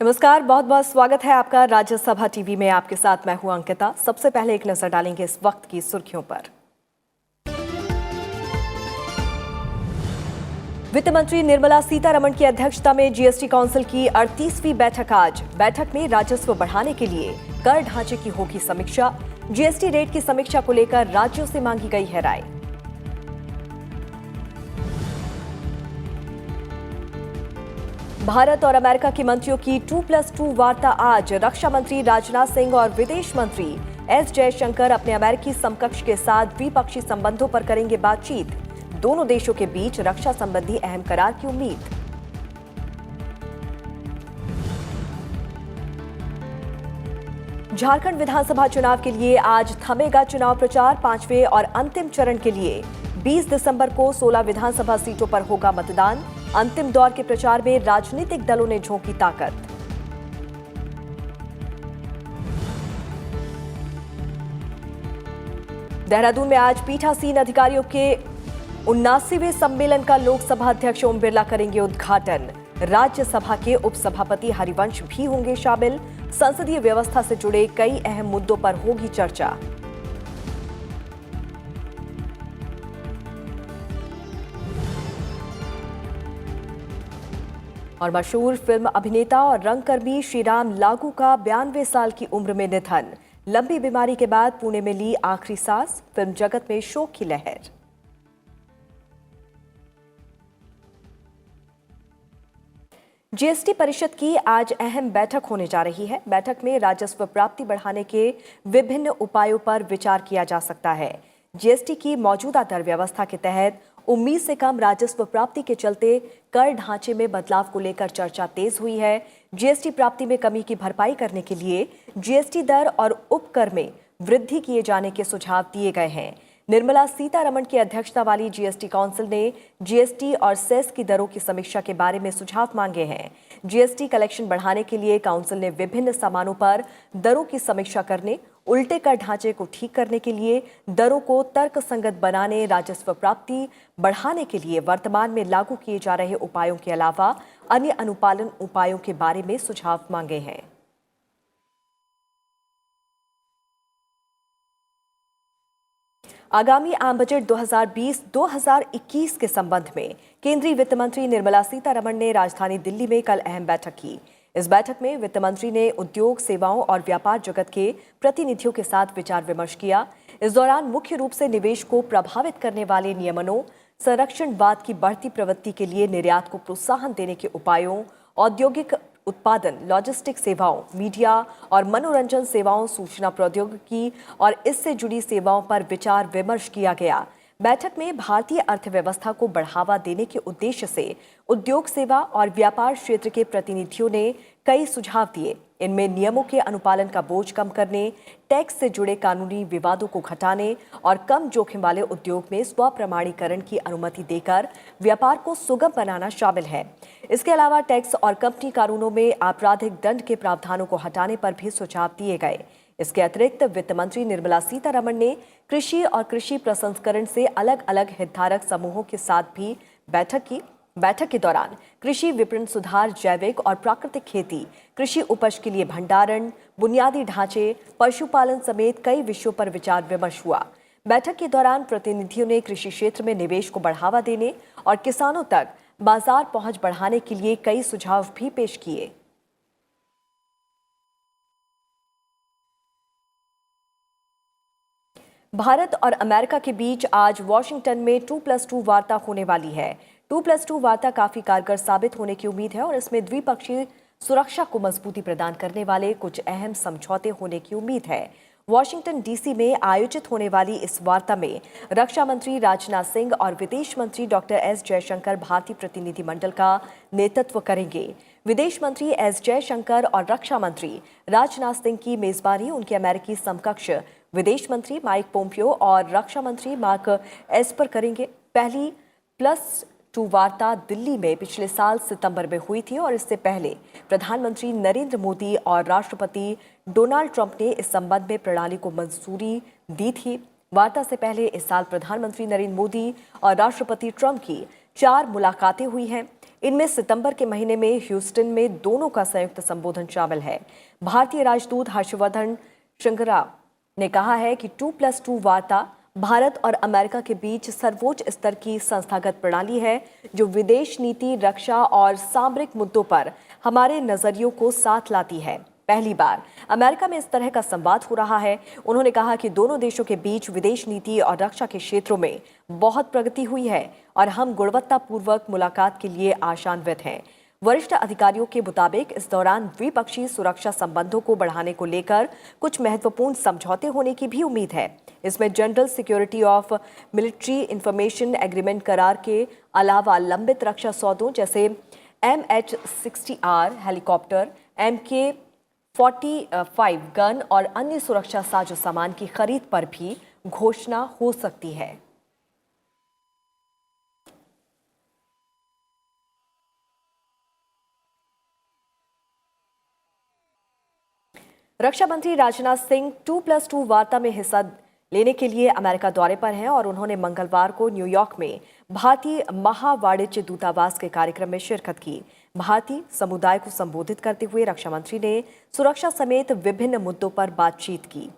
नमस्कार, बहुत बहुत स्वागत है आपका राज्यसभा टीवी में। आपके साथ मैं हूं अंकिता। सबसे पहले एक नजर डालेंगे इस वक्त की सुर्खियों पर। वित्त मंत्री निर्मला सीतारमण की अध्यक्षता में जीएसटी काउंसिल की 38वीं बैठक आज। बैठक में राजस्व बढ़ाने के लिए कर ढांचे की होगी समीक्षा। जीएसटी रेट की समीक्षा को लेकर राज्यों से मांगी गई है राय। भारत और अमेरिका की मंत्रियों की 2+2 वार्ता आज। रक्षा मंत्री राजनाथ सिंह और विदेश मंत्री एस जयशंकर अपने अमेरिकी समकक्ष के साथ द्विपक्षीय संबंधों पर करेंगे बातचीत। दोनों देशों के बीच रक्षा संबंधी अहम करार की उम्मीद। झारखंड विधानसभा चुनाव के लिए आज थमेगा चुनाव प्रचार। 5वें और अंतिम चरण के लिए 20 दिसंबर को 16 विधानसभा सीटों पर होगा मतदान। अंतिम दौर के प्रचार में राजनीतिक दलों ने झोंकी ताकत। देहरादून में आज पीठासीन अधिकारियों के 79वें सम्मेलन का लोकसभा अध्यक्ष ओम बिरला करेंगे उद्घाटन। राज्यसभा के उपसभापति हरिवंश भी होंगे शामिल। संसदीय व्यवस्था से जुड़े कई अहम मुद्दों पर होगी चर्चा। और मशहूर फिल्म अभिनेता और रंगकर्मी श्रीराम लागू का 92 साल की उम्र में निधन। लंबी बीमारी के बाद पुणे में ली आखिरी सांस। फिल्म जगत में शोक की लहर। जीएसटी परिषद की आज अहम बैठक होने जा रही है। बैठक में राजस्व प्राप्ति बढ़ाने के विभिन्न उपायों पर विचार किया जा सकता है। जीएसटी की मौजूदा दर व्यवस्था के तहत उम्मीद से कम राजस्व प्राप्ति के चलते कर ढांचे में बदलाव को लेकर चर्चा तेज हुई है। जीएसटी प्राप्ति में कमी की भरपाई करने के लिए जीएसटी दर और उपकर में वृद्धि किए जाने के सुझाव दिए गए हैं। निर्मला सीतारमण की अध्यक्षता वाली जीएसटी काउंसिल ने जीएसटी और सेस की दरों की समीक्षा के बारे में सुझाव मांगे हैं। जीएसटी कलेक्शन बढ़ाने के लिए काउंसिल ने विभिन्न सामानों पर दरों की समीक्षा करने, उल्टे कर ढांचे को ठीक करने के लिए दरों को तर्कसंगत बनाने, राजस्व प्राप्ति बढ़ाने के लिए वर्तमान में लागू किए जा रहे उपायों के अलावा अन्य अनुपालन उपायों के बारे में सुझाव मांगे हैं। आगामी आम बजट 2020-2021 के संबंध में केंद्रीय वित्त मंत्री निर्मला सीतारमण ने राजधानी दिल्ली में कल अहम बैठक की। इस बैठक में वित्त मंत्री ने उद्योग, सेवाओं और व्यापार जगत के प्रतिनिधियों के साथ विचार विमर्श किया। इस दौरान मुख्य रूप से निवेश को प्रभावित करने वाले नियमनों, संरक्षणवाद की बढ़ती प्रवृत्ति के लिए निर्यात को प्रोत्साहन देने के उपायों, औद्योगिक उत्पादन, लॉजिस्टिक सेवाओं, मीडिया और मनोरंजन सेवाओं, सूचना प्रौद्योगिकी और इससे जुड़ी सेवाओं पर विचार विमर्श किया गया। बैठक में भारतीय अर्थव्यवस्था को बढ़ावा देने के उद्देश्य से उद्योग, सेवा और व्यापार क्षेत्र के प्रतिनिधियों ने कई सुझाव दिए। इनमें नियमों के अनुपालन का बोझ कम करने, टैक्स से जुड़े कानूनी विवादों को घटाने और कम जोखिम वाले उद्योग में स्वप्रमाणीकरण की अनुमति देकर व्यापार को सुगम बनाना शामिल है। इसके अलावा टैक्स और कंपनी कानूनों में आपराधिक दंड के प्रावधानों को हटाने पर भी सुझाव दिए गए। इसके अतिरिक्त वित्त मंत्री निर्मला सीतारमण ने कृषि और कृषि प्रसंस्करण से अलग अलग हितधारक समूहों के साथ भी बैठक की। बैठक के दौरान कृषि विपणन सुधार, जैविक और प्राकृतिक खेती, कृषि उपज के लिए भंडारण, बुनियादी ढांचे, पशुपालन समेत कई विषयों पर विचार विमर्श हुआ। बैठक के दौरान प्रतिनिधियों ने कृषि क्षेत्र में निवेश को बढ़ावा देने और किसानों तक बाजार पहुंच बढ़ाने के लिए कई सुझाव भी पेश किए। भारत और अमेरिका के बीच आज वॉशिंगटन में 2+2 वार्ता होने वाली है। 2+2 वार्ता काफी कारगर साबित होने की उम्मीद है और इसमें द्विपक्षीय सुरक्षा को मजबूती प्रदान करने वाले कुछ अहम समझौते होने की उम्मीद है। वॉशिंगटन डीसी में आयोजित होने वाली इस वार्ता में रक्षा मंत्री राजनाथ सिंह और विदेश मंत्री डॉक्टर एस जयशंकर भारतीय प्रतिनिधिमंडल का नेतृत्व करेंगे। विदेश मंत्री एस जयशंकर और रक्षा मंत्री राजनाथ सिंह की मेजबानी उनके अमेरिकी समकक्ष विदेश मंत्री माइक पोम्पियो और रक्षा मंत्री मार्क एस्पर करेंगे। पहली +2 वार्ता दिल्ली में पिछले साल सितंबर में हुई थी और इससे पहले प्रधानमंत्री नरेंद्र मोदी और राष्ट्रपति डोनाल्ड ट्रंप ने इस संबंध में प्रणाली को मंजूरी दी थी। वार्ता से पहले इस साल प्रधानमंत्री नरेंद्र मोदी और राष्ट्रपति ट्रंप की 4 मुलाकातें हुई हैं। इनमें सितंबर के महीने में ह्यूस्टन में दोनों का संयुक्त संबोधन शामिल है। भारतीय राजदूत हर्षवर्धन श्रृंगला ने कहा है कि 2+2 वार्ता भारत और अमेरिका के बीच सर्वोच्च स्तर की संस्थागत प्रणाली है, जो विदेश नीति, रक्षा और सामरिक मुद्दों पर हमारे नजरियों को साथ लाती है। पहली बार अमेरिका में इस तरह का संवाद हो रहा है। उन्होंने कहा कि दोनों देशों के बीच विदेश नीति और रक्षा के क्षेत्रों में बहुत प्रगति हुई है और हम गुणवत्तापूर्वक मुलाकात के लिए आशान्वित हैं। वरिष्ठ अधिकारियों के मुताबिक इस दौरान द्विपक्षीय सुरक्षा संबंधों को बढ़ाने को लेकर कुछ महत्वपूर्ण समझौते होने की भी उम्मीद है। इसमें general security of military information agreement करार के अलावा लंबित रक्षा सौदों जैसे MH-60R हेलीकॉप्टर, MK-45 गन और अन्य सुरक्षा साजो सामान की खरीद पर भी घोषणा हो सकती है। रक्षा मंत्री राजनाथ सिंह 2+2 वार्ता में हिस्सा लेने के लिए अमेरिका दौरे पर हैं और उन्होंने मंगलवार को न्यूयॉर्क में भारतीय महावाणिज्य दूतावास के कार्यक्रम में शिरकत की। भारतीय समुदाय को संबोधित करते हुए रक्षा मंत्री ने सुरक्षा समेत विभिन्न मुद्दों पर बातचीत की।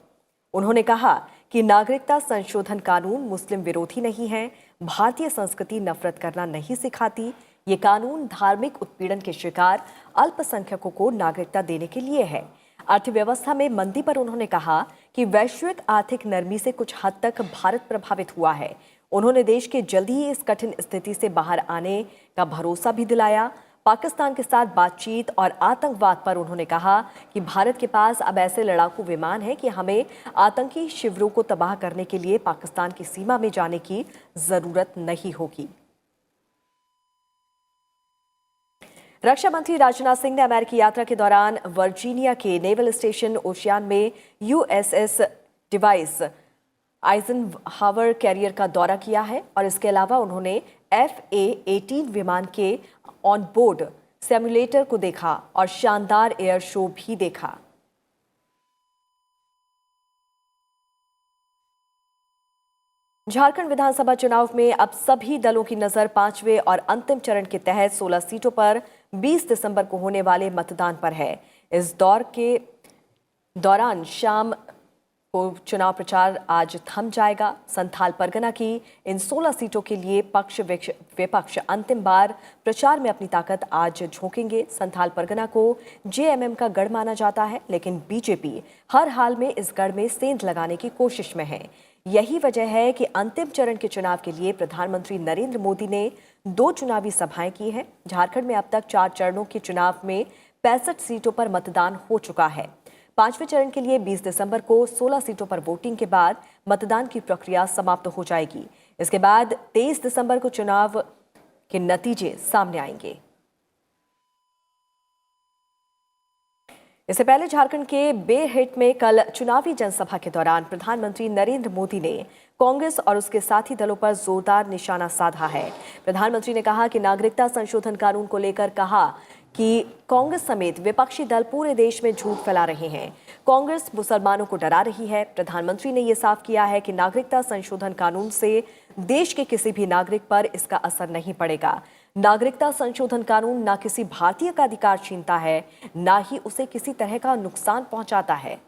उन्होंने कहा कि नागरिकता संशोधन कानून मुस्लिम विरोधी नहीं है। भारतीय संस्कृति नफरत करना नहीं सिखाती। ये कानून धार्मिक उत्पीड़न के शिकार अल्पसंख्यकों को नागरिकता देने के लिए है। अर्थव्यवस्था में मंदी पर उन्होंने कहा कि वैश्विक आर्थिक नरमी से कुछ हद तक भारत प्रभावित हुआ है। उन्होंने देश के जल्दी ही इस कठिन स्थिति से बाहर आने का भरोसा भी दिलाया। पाकिस्तान के साथ बातचीत और आतंकवाद पर उन्होंने कहा कि भारत के पास अब ऐसे लड़ाकू विमान हैं कि हमें आतंकी शिविरों को तबाह करने के लिए पाकिस्तान की सीमा में जाने की जरूरत नहीं होगी। रक्षा मंत्री राजनाथ सिंह ने अमेरिकी यात्रा के दौरान वर्जीनिया के नेवल स्टेशन ओशियान में USS डिवाइस आइजनहावर कैरियर का दौरा किया है और इसके अलावा उन्होंने FA-18 विमान के ऑनबोर्ड सिम्युलेटर को देखा और शानदार एयर शो भी देखा। झारखंड विधानसभा चुनाव में अब सभी दलों की नजर पांचवें और अंतिम चरण के तहत 16 सीटों पर 20 दिसंबर को होने वाले मतदान पर है। इस दौर के दौरान शाम को चुनाव प्रचार आज थम जाएगा। संथाल परगना की इन 16 सीटों के लिए पक्ष विपक्ष अंतिम बार प्रचार में अपनी ताकत आज झोंकेंगे। संथाल परगना को JMM का गढ़ माना जाता है, लेकिन बीजेपी हर हाल में इस गढ़ में सेंध लगाने की कोशिश में है। यही वजह है कि अंतिम चरण के चुनाव के लिए प्रधानमंत्री नरेंद्र मोदी ने 2 चुनावी सभाएं की हैं। झारखंड में अब तक 4 चरणों के चुनाव में 65 सीटों पर मतदान हो चुका है। 5वें चरण के लिए 20 दिसंबर को 16 सीटों पर वोटिंग के बाद मतदान की प्रक्रिया समाप्त हो जाएगी। इसके बाद 23 दिसंबर को चुनाव के नतीजे सामने आएंगे। इससे पहले झारखंड के बेरहिट में कल चुनावी जनसभा के दौरान प्रधानमंत्री नरेंद्र मोदी ने कांग्रेस और उसके साथी दलों पर जोरदार निशाना साधा है। प्रधानमंत्री ने कहा कि नागरिकता संशोधन कानून को लेकर कहा कि कांग्रेस समेत विपक्षी दल पूरे देश में झूठ फैला रहे हैं। कांग्रेस मुसलमानों को डरा रही है। प्रधानमंत्री ने यह साफ किया है कि नागरिकता संशोधन कानून से देश के किसी भी नागरिक पर इसका असर नहीं पड़ेगा। नागरिकता संशोधन कानून न किसी भारतीय का अधिकार छीनता है, न ही उसे किसी तरह का नुकसान पहुंचाता है।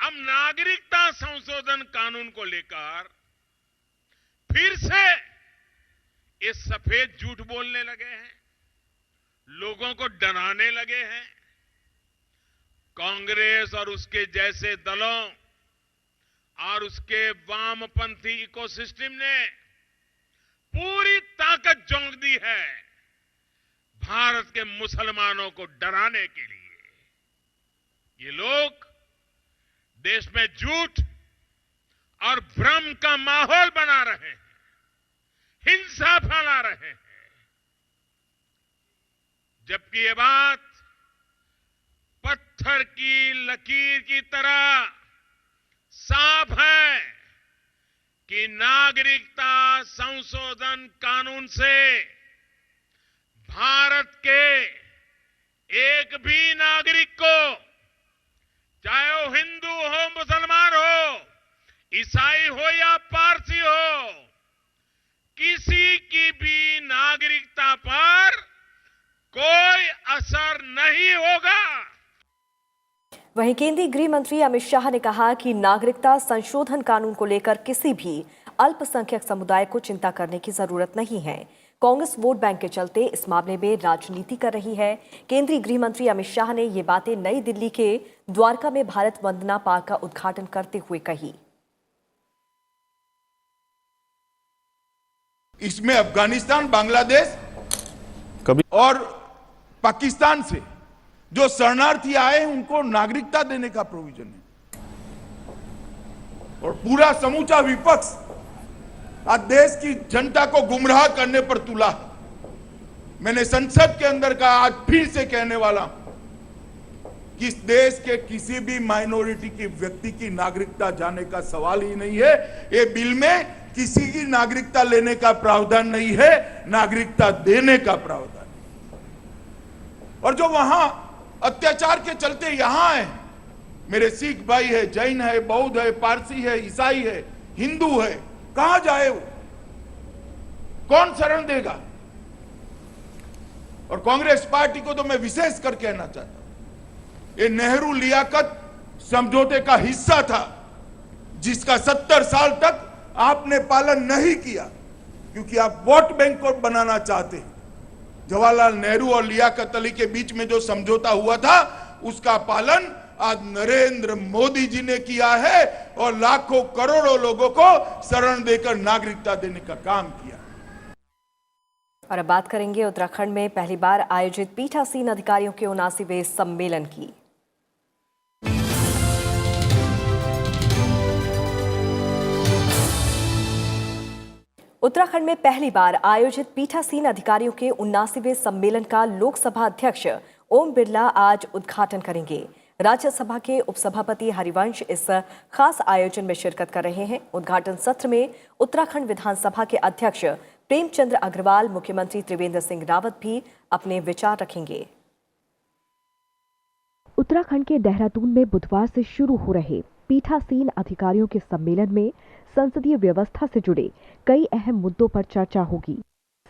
अब नागरिकता संशोधन कानून को लेकर फिर से ये सफेद झूठ बोलने लगे हैं, लोगों को डराने लगे हैं। कांग्रेस और उसके जैसे दलों और उसके वामपंथी इकोसिस्टम ने पूरी ताकत झोंक दी है भारत के मुसलमानों को डराने के लिए। ये लोग देश में झूठ और भ्रम का माहौल बना रहे हैं, हिंसा फैला रहे हैं, जबकि ये बात पत्थर की लकीर की तरह साफ है कि नागरिकता संशोधन कानून से भारत के एक भी नागरिक को, चाहे वो हिंदू हो, मुसलमान हो, ईसाई हो या पारसी हो, वहीं केंद्रीय गृह मंत्री अमित शाह ने कहा कि नागरिकता संशोधन कानून को लेकर किसी भी अल्पसंख्यक समुदाय को चिंता करने की जरूरत नहीं है। कांग्रेस वोट बैंक के चलते इस मामले में राजनीति कर रही है। केंद्रीय गृह मंत्री अमित शाह ने ये बातें नई दिल्ली के द्वारका में भारत वंदना पार्क का उद्घाटन करते हुए कही। इसमें अफगानिस्तान, बांग्लादेश और पाकिस्तान से जो शरणार्थी आए हैं उनको नागरिकता देने का प्रोविजन है। और पूरा समूचा विपक्ष आज देश की जनता को गुमराह करने पर तुला है। मैंने संसद के अंदर का आज फिर से कहने वाला हूं कि इस देश के किसी भी माइनॉरिटी की व्यक्ति की नागरिकता जाने का सवाल ही नहीं है। ये बिल में किसी की नागरिकता लेने का प्रावधान नहीं है, नागरिकता देने का प्रावधान। और जो वहां अत्याचार के चलते यहां है, मेरे सिख भाई है, जैन है, बौद्ध है, पारसी है, ईसाई है, हिंदू है, कहां जाए वो? कौन शरण देगा? और कांग्रेस पार्टी को तो मैं विशेष कर कहना चाहता हूं, ये नेहरू लियाकत समझौते का हिस्सा था जिसका 70 साल तक आपने पालन नहीं किया, क्योंकि आप वोट बैंक को बनाना चाहते हैं। जवाहरलाल नेहरू और लियाकत अली के बीच में जो समझौता हुआ था उसका पालन आज नरेंद्र मोदी जी ने किया है और लाखों करोड़ों लोगों को शरण देकर नागरिकता देने का काम किया। और अब बात करेंगे उत्तराखंड में पहली बार आयोजित पीठासीन अधिकारियों के 79वें सम्मेलन की। उत्तराखंड में पहली बार आयोजित पीठासीन अधिकारियों के 79वें सम्मेलन का लोकसभा अध्यक्ष ओम बिरला आज उद्घाटन करेंगे। राज्यसभा के उपसभापति हरिवंश इस खास आयोजन में शिरकत कर रहे हैं। उद्घाटन सत्र में उत्तराखंड विधानसभा के अध्यक्ष प्रेमचंद अग्रवाल, मुख्यमंत्री त्रिवेंद्र सिंह रावत भी अपने विचार रखेंगे। उत्तराखंड के देहरादून में बुधवार से शुरू हो रहे पीठासीन अधिकारियों के सम्मेलन में संसदीय व्यवस्था से जुड़े कई अहम मुद्दों पर चर्चा होगी।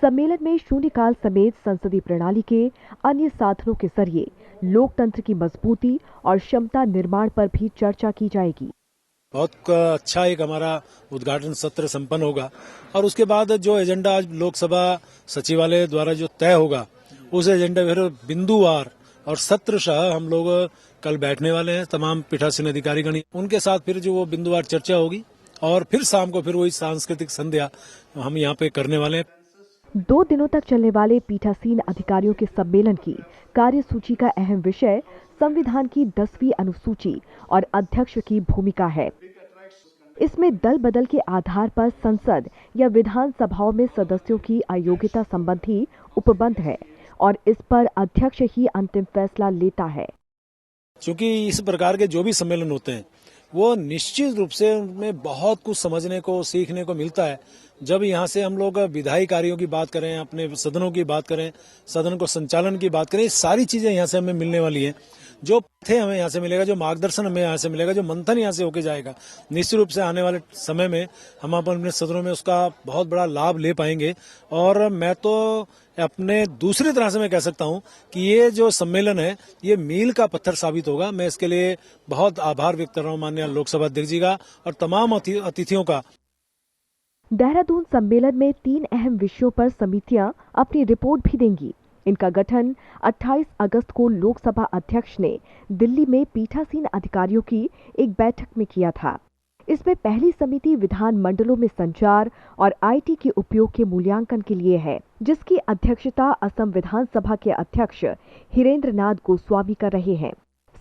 सम्मेलन में शून्यकाल समेत संसदीय प्रणाली के अन्य साधनों के जरिए लोकतंत्र की मजबूती और क्षमता निर्माण पर भी चर्चा की जाएगी। बहुत अच्छा एक हमारा उद्घाटन सत्र संपन्न होगा और उसके बाद जो एजेंडा आज लोकसभा सचिवालय द्वारा जो तय होगा उस एजेंडा फिर बिंदुवार और सत्रशः हम लोग कल बैठने वाले हैं। तमाम पीठासीन अधिकारीगण, उनके साथ फिर जो वो बिंदुवार चर्चा होगी और फिर शाम को फिर वही सांस्कृतिक संध्या हम यहाँ पे करने वाले हैं। 2 दिनों तक चलने वाले पीठासीन अधिकारियों के सम्मेलन की कार्यसूची का अहम विषय संविधान की 10वीं अनुसूची और अध्यक्ष की भूमिका है। इसमें दल बदल के आधार पर संसद या विधानसभाओं में सदस्यों की अयोग्यता संबंधी उपबंध है और इस पर अध्यक्ष ही अंतिम फैसला लेता है। क्योंकि इस प्रकार के जो भी सम्मेलन होते हैं वो निश्चित रूप से उनमें बहुत कुछ समझने को, सीखने को मिलता है। जब यहाँ से हम लोग विधायी कार्यों की बात करें, अपने सदनों की बात करें, सदन को संचालन की बात करें, सारी चीजें यहाँ से हमें मिलने वाली हैं। जो थे हमें यहाँ से मिलेगा, जो मार्गदर्शन हमें यहाँ से मिलेगा, जो मंथन यहाँ से होके जाएगा, निश्चित रूप से आने वाले समय में हम अपने सदनों में उसका बहुत बड़ा लाभ ले पाएंगे। और मैं तो अपने दूसरी तरह से मैं कह सकता हूँ कि ये जो सम्मेलन है ये मील का पत्थर साबित होगा। मैं इसके लिए बहुत आभार व्यक्त कर रहा हूँ माननीय लोकसभा अध्यक्ष जी का और तमाम अतिथियों का। देहरादून सम्मेलन में 3 अहम विषयों पर समितियां अपनी रिपोर्ट भी देंगी। इनका गठन 28 अगस्त को लोकसभा अध्यक्ष ने दिल्ली में पीठासीन अधिकारियों की एक बैठक में किया था। इसमें पहली समिति विधान मंडलों में संचार और आईटी के उपयोग के मूल्यांकन के लिए है, जिसकी अध्यक्षता असम विधानसभा के अध्यक्ष हिरेंद्र नाथ गोस्वामी कर रहे हैं।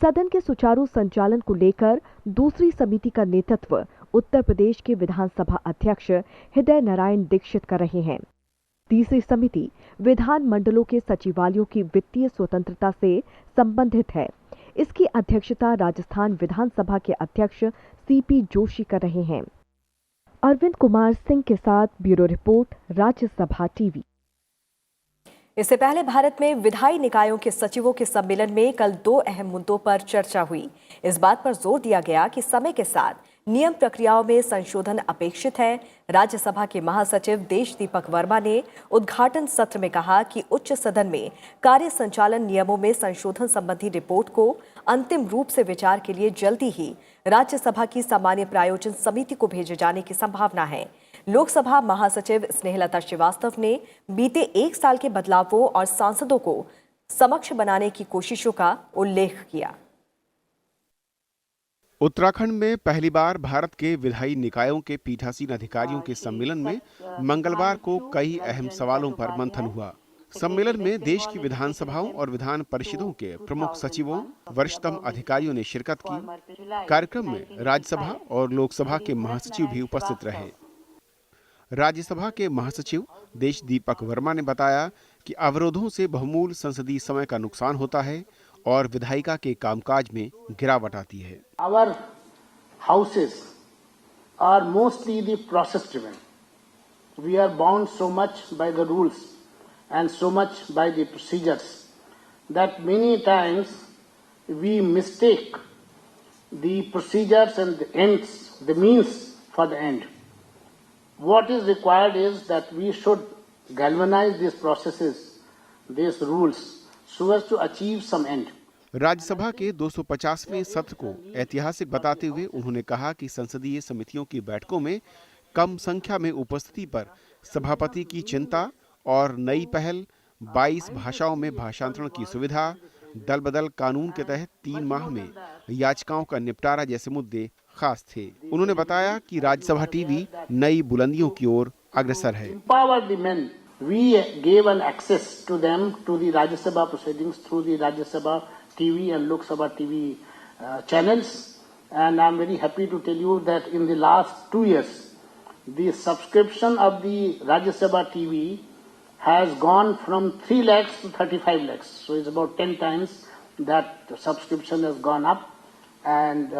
सदन के सुचारू संचालन को लेकर दूसरी समिति का नेतृत्व उत्तर प्रदेश के विधानसभा अध्यक्ष हृदय नारायण दीक्षित कर रहे हैं। तीसरी समिति विधान मंडलों के सचिवालयों की वित्तीय स्वतंत्रता से संबंधित है। इसकी अध्यक्षता राजस्थान विधानसभा के अध्यक्ष सीपी जोशी कर रहे हैं। अरविंद कुमार सिंह के साथ ब्यूरो रिपोर्ट, राज्यसभा टीवी। इससे पहले भारत में विधायी निकायों के सचिवों के सम्मेलन में कल 2 अहम मुद्दों पर चर्चा हुई। इस बात पर जोर दिया गया कि समय के साथ नियम प्रक्रियाओं में संशोधन अपेक्षित है। राज्यसभा के महासचिव देश दीपक वर्मा ने उद्घाटन सत्र में कहा कि उच्च सदन में कार्य संचालन नियमों में संशोधन संबंधी रिपोर्ट को अंतिम रूप से विचार के लिए जल्दी ही राज्यसभा की सामान्य प्रायोजन समिति को भेजे जाने की संभावना है। लोकसभा महासचिव स्नेहलता श्रीवास्तव ने बीते 1 साल के बदलावों और सांसदों को समक्ष बनाने की कोशिशों का उल्लेख किया। उत्तराखंड में पहली बार भारत के विधायी निकायों के पीठासीन अधिकारियों के सम्मेलन में मंगलवार को कई अहम सवालों पर मंथन हुआ। सम्मेलन में देश की विधानसभाओं और विधान परिषदों के प्रमुख सचिवों, वरिष्ठतम अधिकारियों ने शिरकत की। कार्यक्रम में राज्यसभा और लोकसभा के महासचिव भी उपस्थित रहे। राज्यसभा के महासचिव देश दीपक वर्मा ने बताया कि अवरोधों से बहुमूल्य संसदीय समय का नुकसान होता है और विधायिका के कामकाज में गिरावट आती है। Our houses are mostly the process driven. We are bound so much by the rules and so much by the procedures that many times we mistake the procedures and the ends, the means for the end. What is required is that we should galvanize these processes, these rules, so as to achieve some end. Rajya Sabha के 250वें सत्र को ऐतिहासिक बताते हुए उन्होंने कहा कि संसदीय समितियों की बैठकों में कम संख्या में उपस्थिति पर सभापति की चिंता और नई पहल, 22 भाषाओं में भाषांतरण की सुविधा, दल बदल कानून के तहत 3 माह में याचिकाओं का निपटारा जैसे मुद्दे खास थे। उन्होंने बताया कि राज्यसभा टीवी नई बुलंदियों की ओर अग्रसर है। We gave an access to them to the Rajya Sabha proceedings through the Rajya Sabha TV and Lok Sabha TV channels, and I'm very happy to tell you that in the last 2 years, the subscription of the Rajya Sabha TV has gone from 3 lakhs to 35 lakhs. So it's about 10 times that the subscription has gone up, and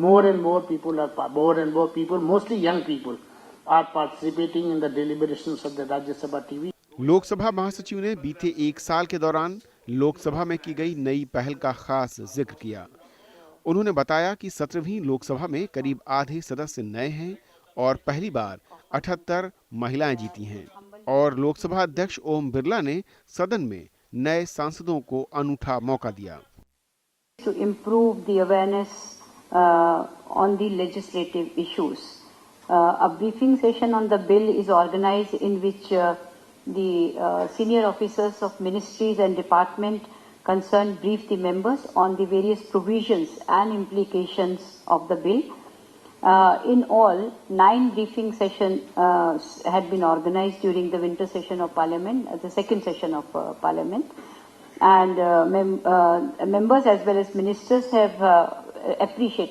more and more people, mostly young people, are participating in the deliberations of the Rajya Sabha TV. Lok Sabha महासचिव ने बीते 1 साल के दौरान लोकसभा में की गई नई पहल का खास जिक्र किया। उन्होंने बताया कि 17वीं लोकसभा में करीब आधे सदस्य नए हैं और पहली बार 78 महिलाएं जीती हैं और लोकसभा अध्यक्ष ओम बिरला ने सदन में नए सांसदों को अनूठा मौका दिया। To improve the awareness on the legislative issues. A briefing session on the bill is organized in which the senior officers of ministries and department concerned brief the members on the various provisions and implications of the bill. In all, 9 briefing sessions had been organized during the winter session of Parliament, the second session of Parliament, and members as well as ministers have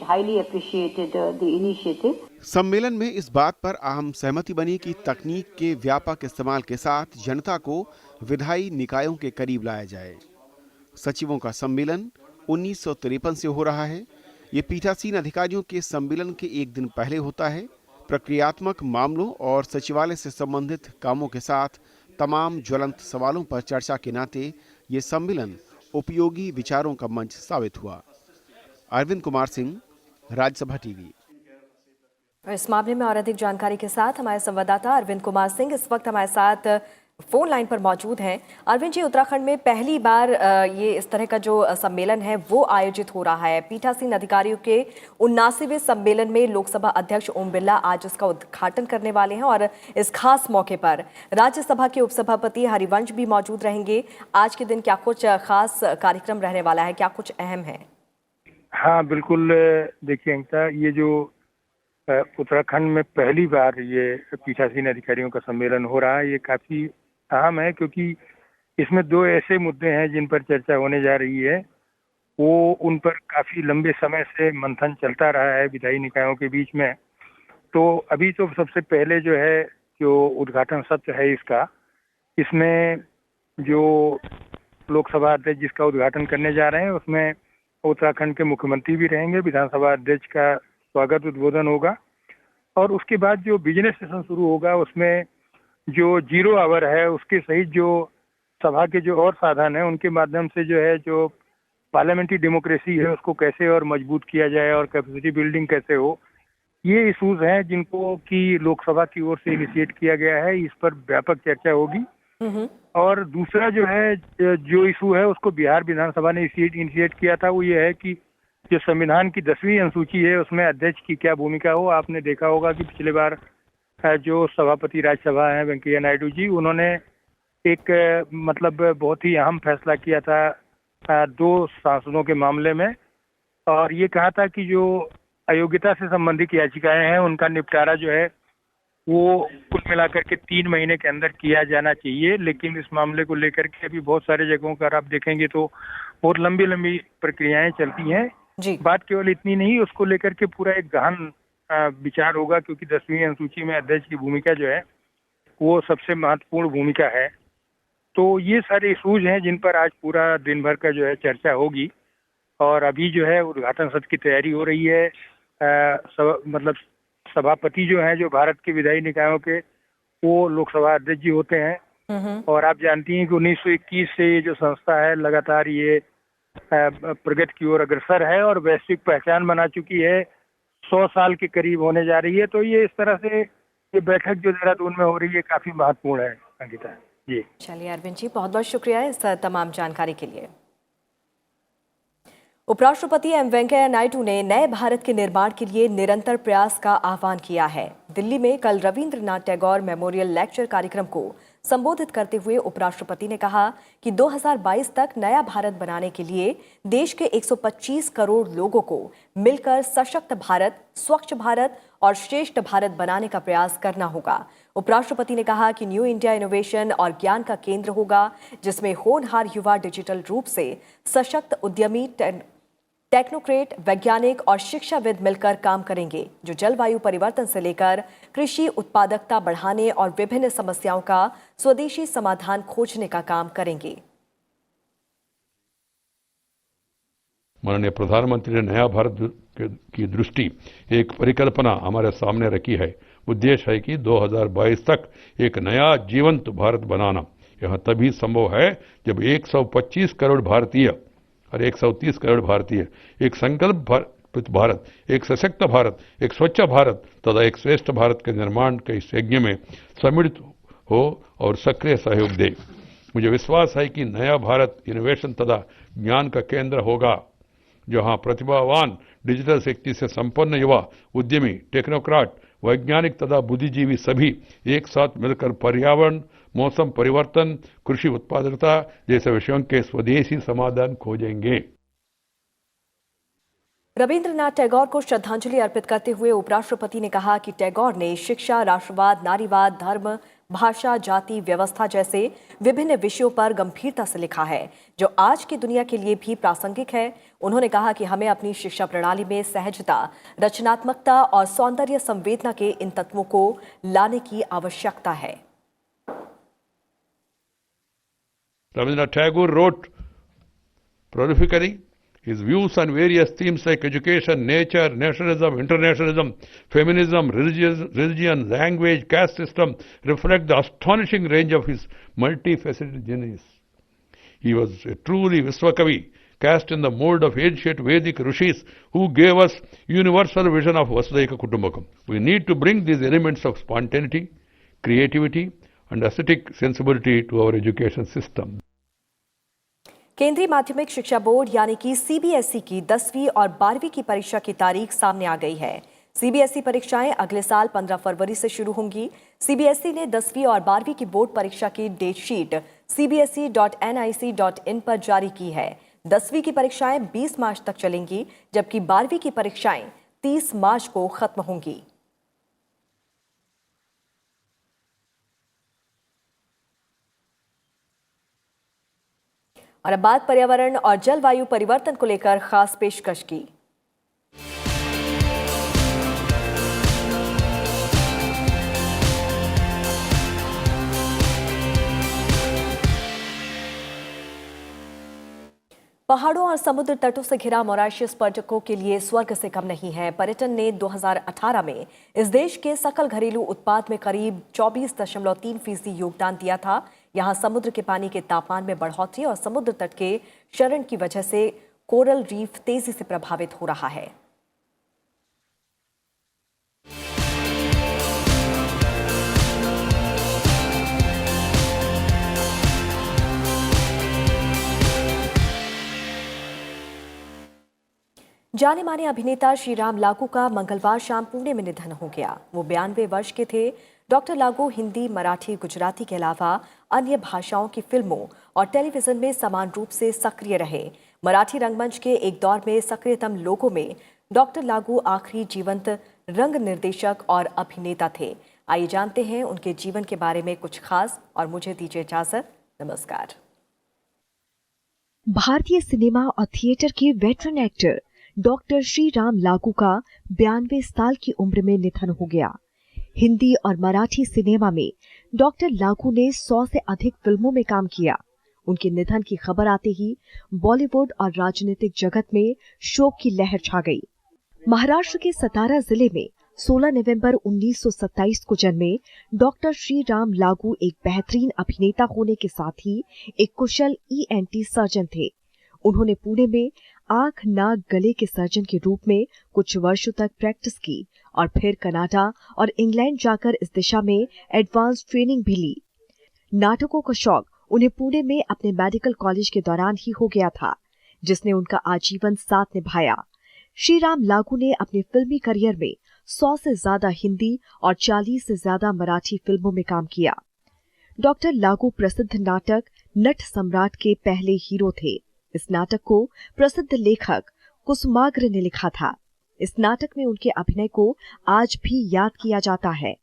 highly appreciated the initiative. सम्मेलन में इस बात पर अहम सहमति बनी कि तकनीक के व्यापक इस्तेमाल के साथ जनता को विधायी निकायों के करीब लाया जाए। सचिवों का सम्मेलन 1953 से हो रहा है। ये पीठासीन अधिकारियों के सम्मेलन के 1 दिन पहले होता है। प्रक्रियात्मक मामलों और सचिवालय से संबंधित कामों के साथ तमाम ज्वलंत सवालों पर चर्चा के नाते ये सम्मेलन उपयोगी विचारों का मंच साबित हुआ। अरविंद कुमार सिंह, राज्यसभा टीवी। इस मामले में और अधिक जानकारी के साथ हमारे संवाददाता अरविंद कुमार सिंह इस वक्त हमारे साथ फोन लाइन पर मौजूद हैं। अरविंद जी, उत्तराखंड में पहली बार ये इस तरह का जो सम्मेलन है वो आयोजित हो रहा है। पीठासीन अधिकारियों के 79वें सम्मेलन में लोकसभा अध्यक्ष ओम बिरला आज इसका उद्घाटन करने वाले हैं और इस खास मौके पर राज्यसभा के उपसभापति हरिवंश भी मौजूद रहेंगे। आज के दिन क्या कुछ खास कार्यक्रम रहने वाला है, क्या कुछ अहम है? हाँ बिल्कुल, देखिए अंकिता, ये जो उत्तराखंड में पहली बार ये पीठासीन अधिकारियों का सम्मेलन हो रहा है, ये काफी अहम है क्योंकि इसमें 2 ऐसे मुद्दे हैं जिन पर चर्चा होने जा रही है। वो उन पर काफी लंबे समय से मंथन चलता रहा है विधायी निकायों के बीच में। तो अभी तो सबसे पहले जो है जो उद्घाटन सत्र है इसमें जो लोकसभा अध्यक्ष जिसका उद्घाटन करने जा रहे हैं उसमें उत्तराखंड के मुख्यमंत्री भी रहेंगे, विधानसभा अध्यक्ष का स्वागत उद्बोधन होगा और उसके बाद जो बिजनेस सेशन शुरू होगा उसमें जो 0 आवर है उसके सहित जो सभा के जो और साधन है उनके माध्यम से जो है जो पार्लियामेंट्री डेमोक्रेसी है उसको कैसे और मजबूत किया जाए और कैपेसिटी बिल्डिंग कैसे हो, ये इशूज हैं जिनको कि लोकसभा की ओर से इनिशिएट किया गया है, इस पर व्यापक चर्चा होगी। और दूसरा जो है, जो इशू है उसको बिहार विधानसभा ने इनिशिएट किया था, वो ये है कि जो संविधान की 10वीं अनुसूची है उसमें अध्यक्ष की क्या भूमिका हो। आपने देखा होगा कि पिछले बार जो सभापति राज्यसभा हैं वेंकैया नायडू जी, उन्होंने एक मतलब बहुत ही अहम फैसला किया था 2 सांसदों के मामले में, और ये कहा था कि जो अयोग्यता से संबंधित याचिकाएं हैं उनका निपटारा जो है वो कुल मिलाकर के 3 महीने के अंदर किया जाना चाहिए। लेकिन इस मामले को लेकर के अभी बहुत सारे जगहों पर आप देखेंगे तो बहुत लंबी लंबी प्रक्रियाएं चलती हैं जी। बात केवल इतनी नहीं, उसको लेकर के पूरा एक गहन विचार होगा, क्योंकि 10वीं अनुसूची में अध्यक्ष की भूमिका जो है वो सबसे महत्वपूर्ण भूमिका है। तो ये सारे इशूज हैं जिन पर आज पूरा दिन भर का जो है चर्चा होगी। और अभी जो है उद्घाटन सत्र की तैयारी हो रही है। मतलब सभापति जो हैं, जो भारत के विधायी निकायों के, वो लोकसभा अध्यक्ष जी होते हैं। और आप जानती हैं कि 1921 से ये जो संस्था है लगातार ये प्रगति की ओर अग्रसर है और वैश्विक पहचान बना चुकी है, 100 साल के करीब होने जा रही है। तो ये इस तरह से ये बैठक जो देहरादून में हो रही है काफी महत्वपूर्ण है अंकिता जी। चलिए अरविंद जी, बहुत बहुत शुक्रिया इस तमाम जानकारी के लिए। उपराष्ट्रपति एम वेंकैया नायडू ने नए भारत के निर्माण के लिए निरंतर प्रयास का आह्वान किया है। दिल्ली में कल रविंद्रनाथ टैगोर मेमोरियल लेक्चर कार्यक्रम को संबोधित करते हुए उपराष्ट्रपति ने कहा कि 2022 तक नया भारत बनाने के लिए देश के 125 करोड़ लोगों को मिलकर सशक्त भारत, स्वच्छ भारत और श्रेष्ठ भारत बनाने का प्रयास करना होगा। उपराष्ट्रपति ने कहा कि न्यू इंडिया इनोवेशन और ज्ञान का केंद्र होगा, जिसमें होनहार युवा डिजिटल रूप से सशक्त उद्यमी, टेक्नोक्रेट, वैज्ञानिक और शिक्षाविद मिलकर काम करेंगे, जो जलवायु परिवर्तन से लेकर कृषि उत्पादकता बढ़ाने और विभिन्न समस्याओं का स्वदेशी समाधान खोजने का काम करेंगे। माननीय प्रधानमंत्री ने नया भारत की दृष्टि, एक परिकल्पना हमारे सामने रखी है। उद्देश्य है कि 2022 तक एक नया जीवंत भारत बनाना। यह तभी संभव है जब 125 करोड़ भारतीय और 130 करोड़ भारतीय एक संकल्प भारत, एक सशक्त भारत, एक स्वच्छ भारत तथा एक श्रेष्ठ भारत के निर्माण के इस यज्ञ में सम्मिलित हो और सक्रिय सहयोग दे। मुझे विश्वास है कि नया भारत इनोवेशन तथा ज्ञान का केंद्र होगा, जहां प्रतिभावान डिजिटल शक्ति से संपन्न युवा उद्यमी, टेक्नोक्रेट, वैज्ञानिक तथा बुद्धिजीवी सभी एक साथ मिलकर पर्यावरण, मौसम परिवर्तन, कृषि उत्पादकता जैसे विषयों के स्वदेशी समाधान खोजेंगे। रविंद्रनाथ टैगोर को श्रद्धांजलि अर्पित करते हुए उपराष्ट्रपति ने कहा कि टैगोर ने शिक्षा, राष्ट्रवाद, नारीवाद, धर्म, भाषा, जाति, व्यवस्था जैसे विभिन्न विषयों पर गंभीरता से लिखा है, जो आज की दुनिया के लिए भी प्रासंगिक है। उन्होंने कहा कि हमें अपनी शिक्षा प्रणाली में सहजता, रचनात्मकता और सौंदर्य संवेदना के इन तत्वों को लाने की आवश्यकता है। Rabindranath Tagore wrote prolifically. His views on various themes like education, nature, nationalism, internationalism, feminism, religion, language, caste system reflect the astonishing range of his multifaceted genius. He was a truly Vishwakavi, cast in the mold of ancient Vedic rishis who gave us universal vision of Vasudhaiva Kutumbakam. We need to bring these elements of spontaneity, creativity and aesthetic sensibility to our education system. केंद्रीय माध्यमिक शिक्षा board यानी कि CBSE की 10वीं और 12वीं की परीक्षा की तारीख सामने आ गई है। सीबीएसई परीक्षाएं अगले साल 15 फरवरी से शुरू होंगी। सीबीएसई ने 10वीं और 12वीं की बोर्ड परीक्षा की डेट शीट cbse.nic.in पर जारी की है। 10वीं की परीक्षाएं 20 मार्च तक चलेंगी, जबकि 12वीं की परीक्षाएं 30 मार्च को खत्म होंगी। और अब बात पर्यावरण और जलवायु परिवर्तन को लेकर खास पेशकश की। पहाड़ों और समुद्र तटों से घिरा मॉरिशस पर्यटकों के लिए स्वर्ग से कम नहीं है। पर्यटन ने 2018 में इस देश के सकल घरेलू उत्पाद में करीब 24.3% योगदान दिया था। यहाँ समुद्र के पानी के तापमान में बढ़ोतरी और समुद्र तट के क्षरण की वजह से कोरल रीफ तेजी से प्रभावित हो रहा है। जाने माने अभिनेता श्रीराम लागू का मंगलवार शाम पुणे में निधन हो गया। वो 92 वर्ष के थे। डॉक्टर लागू हिंदी, मराठी, गुजराती के अलावा अन्य भाषाओं की फिल्मों और टेलीविजन में समान रूप से सक्रिय रहे। मराठी रंगमंच के एक दौर में सक्रियतम लोगों में डॉक्टर लागू आखिरी जीवंत रंग निर्देशक और अभिनेता थे। आइए जानते हैं उनके जीवन के बारे में कुछ खास और मुझे दीजिए इजाजत। नमस्कार। भारतीय सिनेमा और थिएटर के वेटरन एक्टर डॉक्टर श्रीराम लागू का 92 साल की उम्र में निधन हो गया। हिंदी और मराठी सिनेमा में डॉक्टर लागू ने 100 से अधिक फिल्मों में काम किया। उनके निधन की खबर आते ही बॉलीवुड और राजनीतिक जगत में शोक की लहर छा गई। महाराष्ट्र के सतारा जिले में 16 नवंबर 1927 को जन्मे डॉक्टर श्रीराम लागू एक बेहतरीन अभिनेता होने के साथ ही एक कुशल ENT सर्जन थे। उन्होंने पुणे में आंख, नाक, गले के सर्जन के रूप में कुछ वर्षों तक प्रैक्टिस की और फिर कनाडा और इंग्लैंड जाकर इस दिशा में एडवांस ट्रेनिंग भी ली। नाटकों का शौक उन्हें पुणे में अपने मेडिकल कॉलेज के दौरान ही हो गया था, जिसने उनका आजीवन साथ निभाया। श्रीराम लागू ने अपने फिल्मी करियर में 100 से ज्यादा हिंदी और 40 से ज्यादा मराठी फिल्मों में काम किया। डॉक्टर लागू प्रसिद्ध नाटक नट सम्राट के पहले हीरो थे। इस नाटक को प्रसिद्ध लेखक कुसुमाग्रज ने लिखा था। इस नाटक में उनके अभिनय को आज भी याद किया जाता है।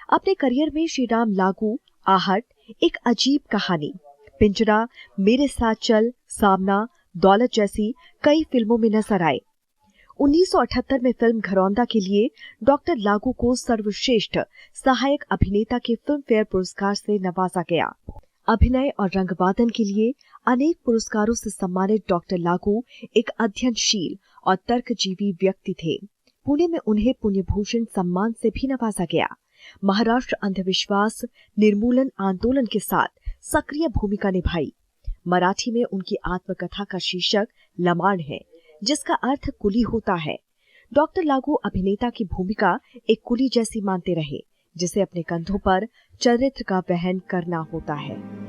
अपने करियर में श्रीराम लागू आहट, एक अजीब कहानी, पिंजरा, मेरे साथ चल, सामना, दौलत जैसी कई फिल्मों में नजर आए। 1978 में फिल्म घरौंदा के लिए डॉक्टर लागू को सर्वश्रेष्ठ सहायक अभिनेता के फिल्म फेयर पुरस्कार से नवाजा गया। अभिनय और रंगवादन के लिए अनेक पुरस्कारों से सम्मानित डॉक्टर लागू एक अध्ययनशील और तर्कजीवी व्यक्ति थे। पुणे में उन्हें पुण्य भूषण सम्मान से भी नवाजा गया। महाराष्ट्र अंधविश्वास निर्मूलन आंदोलन के साथ सक्रिय भूमिका निभाई। मराठी में उनकी आत्मकथा का शीर्षक लमाण है, जिसका अर्थ कुली होता है। डॉक्टर लागू अभिनेता की भूमिका एक कुली जैसी मानते रहे, जिसे अपने कंधों पर चरित्र का वहन करना होता है।